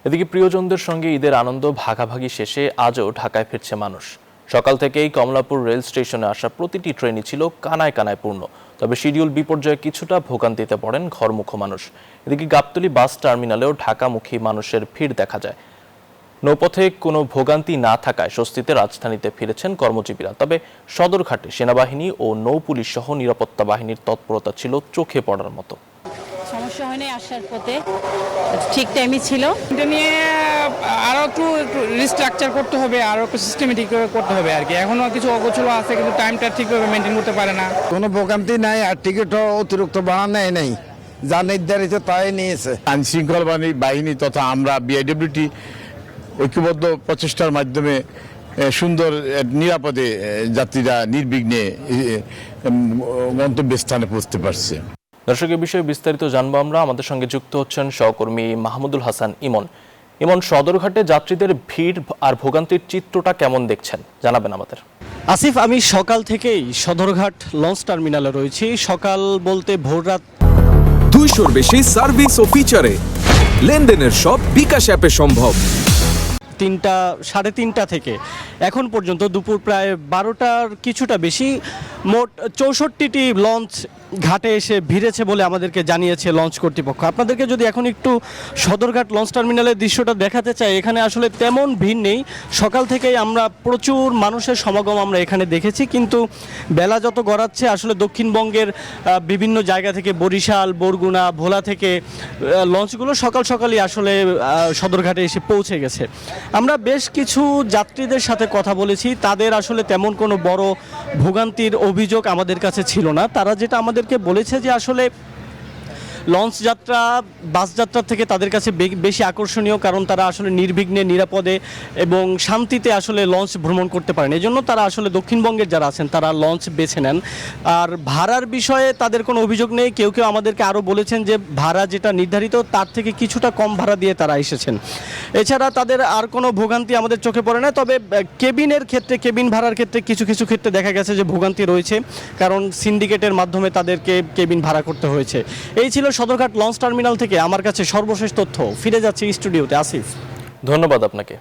এদিকে প্রিয়জনদের সঙ্গে ঈদের আনন্দ ভাগাভাগি শেষে আজও ঢাকায় ফিরছে মানুষ। সকাল থেকেই কমলাপুর রেল স্টেশনে আসা প্রতিটি ট্রেনই ছিল কানায় কানায় পূর্ণ। তবে শিডিউল বিপর্যয়ে কিছুটা ভোগান্তিতে পড়েন ঘরমুখ মানুষ। এদিকে গাবতলী বাস টার্মিনালেও ঢাকামুখী মানুষের ভিড় দেখা যায়। নৌপথে কোনো ভোগান্তি না থাকায় স্বস্তিতে রাজধানীতে ফিরেছেন কর্মজীবীরা। তবে সদরঘাটে সেনাবাহিনী ও নৌপুলিশ সহ নিরাপত্তা বাহিনীর তৎপরতা ছিল চোখে পড়ার মতো। সমস্যা হয়নি, আসার পথে ঠিক টাইমই ছিল। এটা নিয়ে আরো একটু রিস্ট্রাকচার করতে হবে, আরো একটু সিস্টেমেটিক করতে হবে আর কি। এখনো কিছু অগোছলো আছে, কিন্তু টাইমটা ঠিকভাবে মেনটেন করতে পারে না। কোনো ভোগান্তি নাই, আর টিকিটও অতিরিক্ত বাড়ানো নেই, যা নির্ধারিত তাই নিয়েছে। আইন শৃঙ্খলা বাহিনী তথা আমরা বিআইডব্লিউটি ঐক্যবদ্ধ প্রচেষ্টার মাধ্যমে সুন্দর নিরাপদে যাত্রীরা নির্বিঘ্নে গন্তব্যস্থানে পৌঁছতে পারছে। দর্শকের বিষয়ে বিস্তারিত জানবো আমরা। আমাদের সঙ্গে যুক্ত হচ্ছেন সহকর্মী মাহমুদুল হাসান ইমন। ইমন, সদরঘাটে যাত্রীদের ভিড় আর ভোগান্তির চিত্রটা কেমন দেখছেন, জানাবেন আমাদের। আসিফ, আমি সকাল থেকেই সদরঘাট লঞ্চ টার্মিনালে রয়েছি। সকাল বলতে ভোররাত 200-র বেশি সার্ভিস ও ফিচারে লেনদেনের সব বিকাশ অ্যাপে সম্ভব। 3টা থেকে এখন পর্যন্ত দুপুর প্রায় 12টার কিছুটা বেশি মোট 64টি লঞ্চ ঘাটে এসে ভিড়েছে বলে আমাদেরকে জানিয়েছে লঞ্চ কর্তৃপক্ষ। আপনাদেরকে যদি এখন একটু সদরঘাট লঞ্চ টার্মিনালের দৃশ্যটা দেখাতে চাই, এখানে আসলে তেমন ভিড় নেই। সকাল থেকেই আমরা প্রচুর মানুষের সমাগম আমরা এখানে দেখেছি, কিন্তু বেলা যত গড়াচ্ছে আসলে দক্ষিণবঙ্গের বিভিন্ন জায়গা থেকে, বরিশাল, বরগুনা, ভোলা থেকে লঞ্চগুলো সকাল সকালই আসলে সদরঘাটে এসে পৌঁছে গেছে। আমরা বেশ কিছু যাত্রীদের সাথে কথা বলেছি, তাদের আসলে তেমন কোনো বড় ভোগান্তির অভিযোগ আমাদের কাছে ছিল না। তারা যেটা আমাদেরকে বলেছে যে আসলে লঞ্চ যাত্রা বাস যাত্রার থেকে তাদের কাছে বেশি আকর্ষণীয়, কারণ তারা আসলে নির্বিঘ্নে, নিরাপদে এবং শান্তিতে আসলে লঞ্চ ভ্রমণ করতে পারেন। এজন্য তারা আসলে দক্ষিণবঙ্গের যারা আছেন তারা লঞ্চ বেছে নেন। আর ভাড়ার বিষয়ে তাদের কোনো অভিযোগ নেই। কেউ কেউ আমাদেরকে আরও বলেছেন যে ভাড়া যেটা নির্ধারিত তার থেকে কিছুটা কম ভাড়া দিয়ে তারা এসেছেন। এছাড়া তাদের আর কোনো ভোগান্তি আমাদের চোখে পড়ে না। তবে কেবিনের ক্ষেত্রে, কেবিন ভাড়ার ক্ষেত্রে কিছু কিছু ক্ষেত্রে দেখা গেছে যে ভোগান্তি রয়েছে, কারণ সিন্ডিকেটের মাধ্যমে তাদেরকে কেবিন ভাড়া করতে হয়েছে। এই ছিল সদরঘাট লঞ্চ টার্মিনাল থেকে আমার কাছে সর্বশেষ তথ্য। ফিরে যাচ্ছি স্টুডিওতে। আসিফ, ধন্যবাদ আপনাকে।